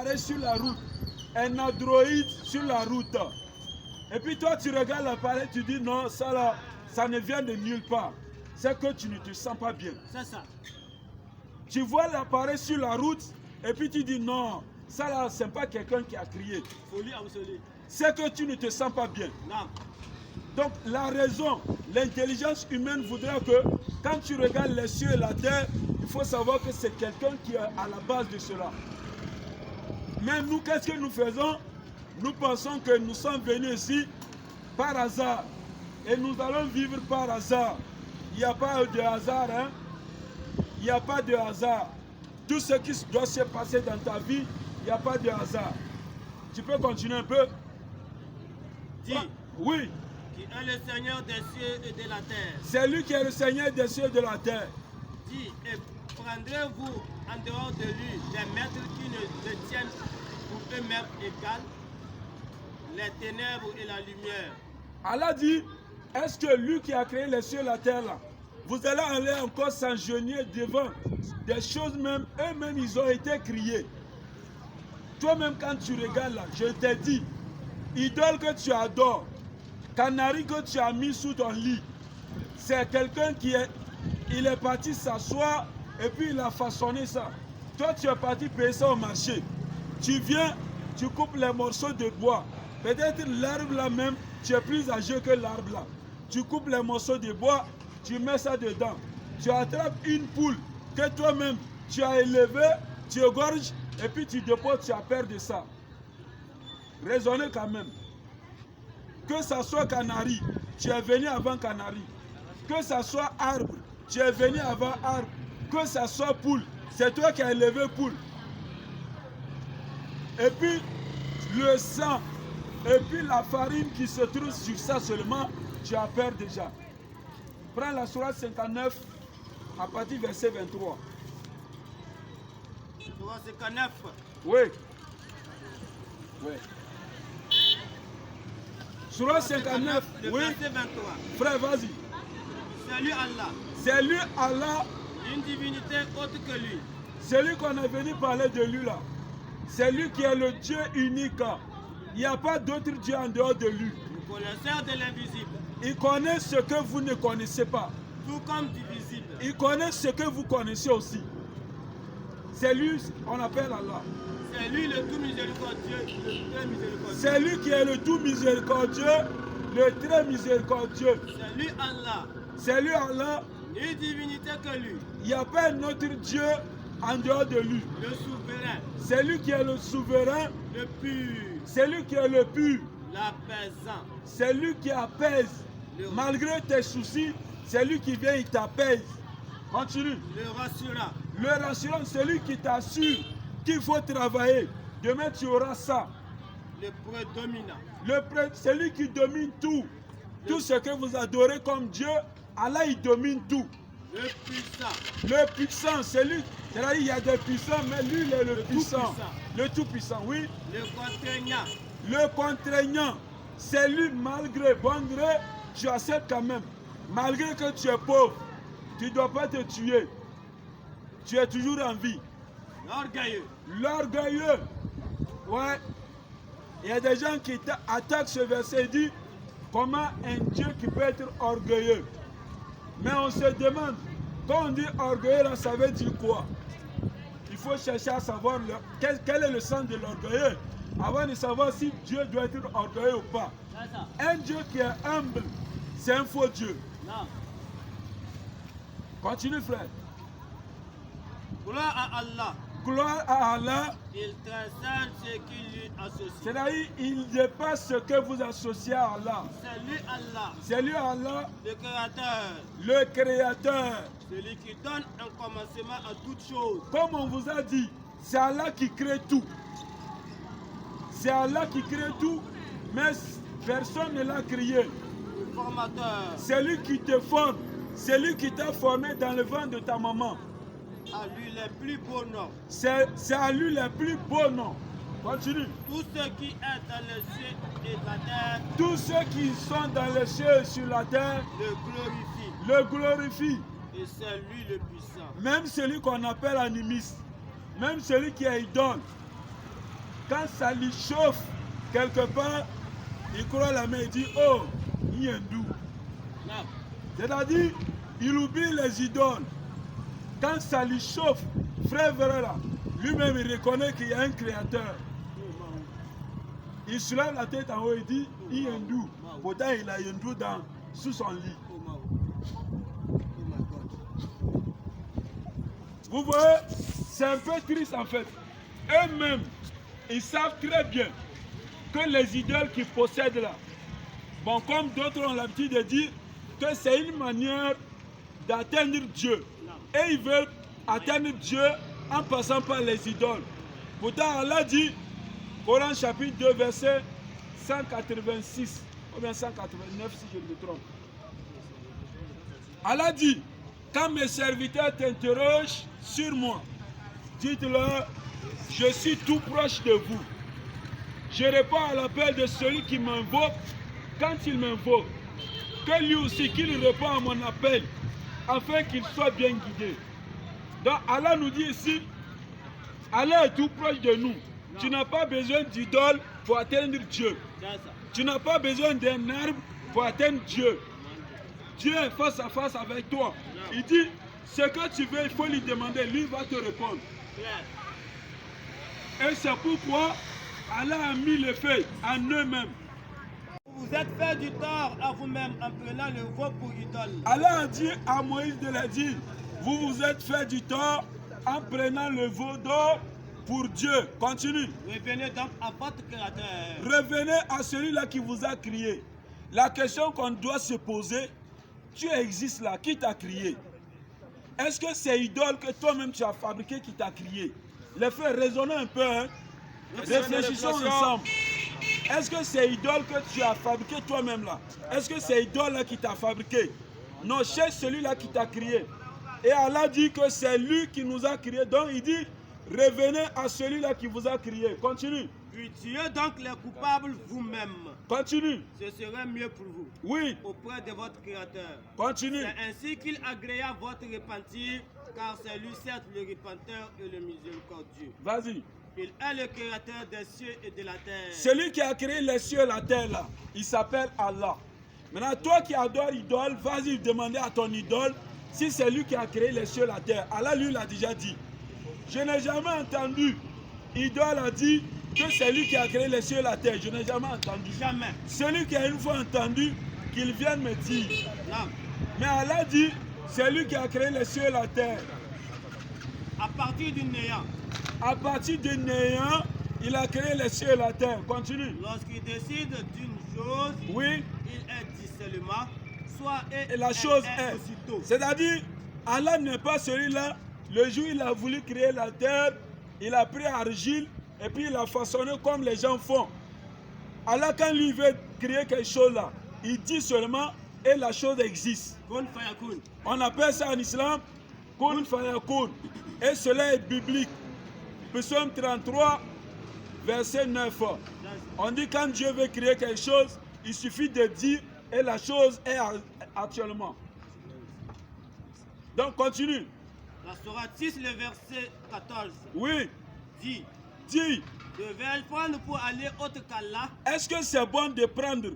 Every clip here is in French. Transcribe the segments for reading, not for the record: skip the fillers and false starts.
appareil sur la route, un androïde sur la route. Et puis toi, tu regardes l'appareil, tu dis non, ça là, ça ne vient de nulle part. C'est que tu ne te sens pas bien. C'est ça. Tu vois l'appareil sur la route, et puis tu dis non, ça là, c'est pas quelqu'un qui a crié. Folie absolue. C'est que tu ne te sens pas bien. Non. Donc la raison, l'intelligence humaine voudrait que quand tu regardes les cieux et la terre, il faut savoir que c'est quelqu'un qui est à la base de cela. Mais nous, qu'est-ce que nous faisons? Nous pensons que nous sommes venus ici par hasard. Et nous allons vivre par hasard. Il n'y a pas de hasard, hein? Il n'y a pas de hasard. Tout ce qui doit se passer dans ta vie, il n'y a pas de hasard. Tu peux continuer un peu? Dis. Oui. Qui est le Seigneur des cieux et de la terre. C'est lui qui est le Seigneur des cieux et de la terre. Dis, et prendrez-vous en dehors de lui des maîtres qui ne tiennent pour eux-mêmes égales les ténèbres et la lumière. Allah dit, est-ce que lui qui a créé les cieux et la terre là, vous allez aller encore s'engenouiller devant des choses même, eux-mêmes ils ont été créés. Toi-même quand tu regardes là, je t'ai dit, idole que tu adores, canari que tu as mis sous ton lit, c'est quelqu'un qui est, il est parti s'asseoir et puis il a façonné ça. Toi tu es parti payer ça au marché. Tu viens, tu coupes les morceaux de bois. Peut-être l'arbre là même, tu es plus âgé que l'arbre là. Tu coupes les morceaux de bois, tu mets ça dedans. Tu attrapes une poule que toi-même tu as élevée, tu égorges et puis tu déposes, tu as peur de ça. Raisonnez quand même. Que ça soit canari, tu es venu avant canari. Que ça soit arbre, tu es venu avant arbre. Que ça soit poule, c'est toi qui as élevé poule. Et puis le sang, et puis la farine qui se trouve sur ça seulement, tu as peur déjà. Prends la sourate 59 à partir du verset 23. Sourate 59. Oui. Oui. Sourate 59, le oui. verset 23. Frère, vas-y. C'est lui Allah. C'est lui Allah. Une divinité autre que lui. C'est lui qu'on est venu parler de lui là. C'est lui qui est le Dieu unique. Il n'y a pas d'autre Dieu en dehors de lui. Le connaisseur de l'invisible. Il connaît ce que vous ne connaissez pas. Tout comme divisible. Il connaît ce que vous connaissez aussi. C'est lui, on appelle Allah. C'est lui le tout miséricordieux, le très miséricordieux. C'est lui qui est le tout miséricordieux, le très miséricordieux. C'est lui Allah. C'est lui Allah. Ni divinité que lui. Il n'y a pas un autre Dieu en dehors de lui. Le souverain. C'est lui qui est le souverain. Le pur. C'est lui qui est le pur. L'apaisant. C'est lui qui apaise. Malgré tes soucis, c'est lui qui vient, il t'apaise. Continue. Le rassurant. Le rassurant, c'est lui qui t'assure qu'il faut travailler. Demain, tu auras ça. Le prédominant. C'est lui qui domine tout. Tout ce que vous adorez comme Dieu, Allah, il domine tout. Le puissant. Le puissant, c'est lui. C'est-à-dire, il y a des puissants, mais lui, il est le puissant. Tout-puissant. Le tout-puissant, oui. Le contraignant. Le contraignant, c'est lui, malgré bon gré, tu acceptes quand même. Malgré que tu es pauvre, tu ne dois pas te tuer. Tu es toujours en vie. L'orgueilleux. L'orgueilleux. Ouais. Il y a des gens qui attaquent ce verset et disent comment un Dieu qui peut être orgueilleux. Mais on se demande, quand on dit orgueilleux, là, ça veut dire quoi? Il faut chercher à savoir quel est le sens de l'orgueilleux avant de savoir si Dieu doit être orgueilleux ou pas. Un Dieu qui est humble, c'est un faux Dieu. Non. Continue, frère. Gloire à Allah. Gloire à Allah. Il transcende ce qui lui associe. C'est-à-dire, il dépasse ce que vous associez à Allah. C'est lui Allah. C'est lui Allah, Le créateur. le créateur. Celui qui donne un commencement à toute chose. Comme on vous a dit, c'est Allah qui crée tout. C'est Allah qui crée tout, mais personne ne l'a créé. Le formateur. C'est lui qui te forme. C'est lui qui t'a formé dans le ventre de ta maman. À lui les plus beaux noms. C'est à lui les plus beaux noms. Continue. Tout ce qui est dans les cieux et la terre. Tous ceux qui sont dans les cieux et sur la terre Le glorifie. le glorifient. Et c'est lui le puissant. Même celui qu'on appelle animiste, même celui qui est idole, quand ça lui chauffe quelque part, il croit la main et dit, oh, il y a un doux. C'est-à-dire, il oublie les idoles. Quand ça lui chauffe, frère Verela, lui-même il reconnaît qu'il y a un créateur. Il soulève la tête en haut et dit, il y a un doux. Pourtant, il a un doux sous son lit. Vous voyez, c'est un peu triste en fait. Eux-mêmes, ils savent très bien que les idoles qu'ils possèdent là, bon, comme d'autres ont l'habitude de dire, que c'est une manière d'atteindre Dieu. Et ils veulent atteindre Dieu en passant par les idoles. Pourtant, Allah dit, Coran chapitre 2, verset 186, ou bien 189 si je ne me trompe. Allah dit, quand mes serviteurs t'interrogent sur moi, dites-leur, je suis tout proche de vous. Je réponds à l'appel de celui qui m'invoque quand il m'invoque. Que lui aussi qu'il répond à mon appel, afin qu'il soit bien guidé. Donc Allah nous dit ici, Allah est tout proche de nous. Tu n'as pas besoin d'idole pour atteindre Dieu. Tu n'as pas besoin d'un arbre pour atteindre Dieu. Dieu est face à face avec toi. Il dit, ce que tu veux, il faut lui demander, lui va te répondre. Et c'est pourquoi Allah a mis les faits en eux-mêmes. Vous êtes fait du tort à vous-même en prenant le veau pour idole. Allah a dit à Moïse de le dire, vous vous êtes fait du tort en prenant le veau d'or pour Dieu. Continue. Revenez donc à votre créateur. Revenez à celui-là qui vous a créé. La question qu'on doit se poser, tu existes là, qui t'a créé? Est-ce que c'est idole que toi-même tu as fabriqué qui t'a créé? Les frères, raisonnez un peu, hein? Réfléchissons ensemble. Est-ce que c'est idole que tu as fabriqué toi-même là? Est-ce que c'est idole là qui t'a fabriqué? Non, cherche celui-là qui t'a créé. Et Allah dit que c'est lui qui nous a créé. Donc il dit, revenez à celui-là qui vous a créé. Continue. Puis tuez donc les coupables vous-même. Continue. Ce serait mieux pour vous. Oui. Auprès de votre Créateur. Continue. C'est ainsi qu'il agréa votre repentir, car c'est lui certes le repenteur et le miséricordieux. Vas-y. Il est le créateur des cieux et de la terre. Celui qui a créé les cieux et la terre là, il s'appelle Allah. Maintenant, toi qui adores l'idole, vas-y demander à ton idole si c'est lui qui a créé les cieux et la terre. Allah lui l'a déjà dit. Je n'ai jamais entendu, idole a dit que c'est lui qui a créé les cieux et la terre. Je n'ai jamais entendu. Jamais. Celui qui a une fois entendu, qu'il vienne me dire. Non. Mais Allah dit, c'est lui qui a créé les cieux et la terre. À partir du néant. À partir du néant, il a créé les cieux et la terre. Continue. Lorsqu'il décide d'une chose, oui, il est dit seulement, soit et la chose est. Aussitôt. C'est-à-dire, Allah n'est pas celui-là. Le jour où il a voulu créer la terre, il a pris argile et puis il a façonné comme les gens font. Allah, quand lui veut créer quelque chose là, il dit seulement et la chose existe. Kun fayakun. On appelle ça en islam kun fayakun. Et cela est biblique. Psaume 33, verset 9. On dit quand Dieu veut créer quelque chose, il suffit de dire et la chose est actuellement. Donc continue. La Sourate 6, le verset 14. Oui. Dit. Dis. Devais-je prendre pour aller autre qu'Allah? Est-ce que c'est bon de prendre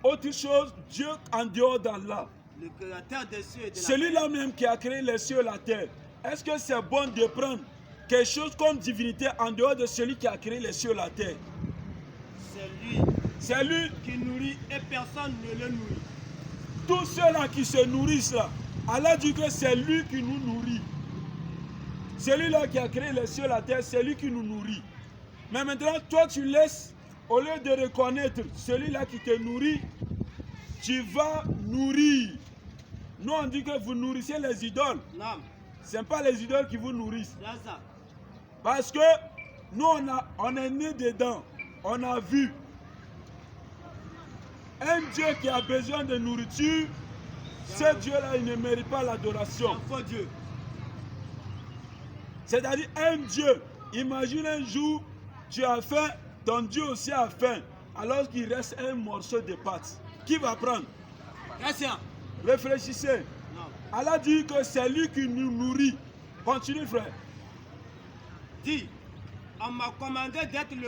autre chose, Dieu en dehors d'Allah? Le créateur des cieux et de la terre. Celui-là même qui a créé les cieux et la terre. Est-ce que c'est bon de prendre quelque chose comme divinité en dehors de celui qui a créé les cieux et la terre? C'est lui. C'est lui qui nourrit et personne ne le nourrit. Tous ceux-là qui se nourrissent là, Allah dit que c'est lui qui nous nourrit. Celui-là qui a créé les cieux et la terre, c'est lui qui nous nourrit. Mais maintenant, toi tu laisses, au lieu de reconnaître celui-là qui te nourrit, tu vas nourrir. Nous on dit que vous nourrissez les idoles. Non. Ce n'est pas les idoles qui vous nourrissent. C'est ça. Parce que nous on est né dedans. On a vu un Dieu qui a besoin de nourriture. Ce Dieu-là, il ne mérite pas l'adoration. C'est un faux Dieu. C'est-à-dire un Dieu. Imagine un jour, tu as faim, ton Dieu aussi a faim. Alors qu'il reste un morceau de pâte. Qui va prendre? Réfléchissez. Non. Allah dit que c'est lui qui nous nourrit. Continue, frère. Dis, on m'a commandé d'être le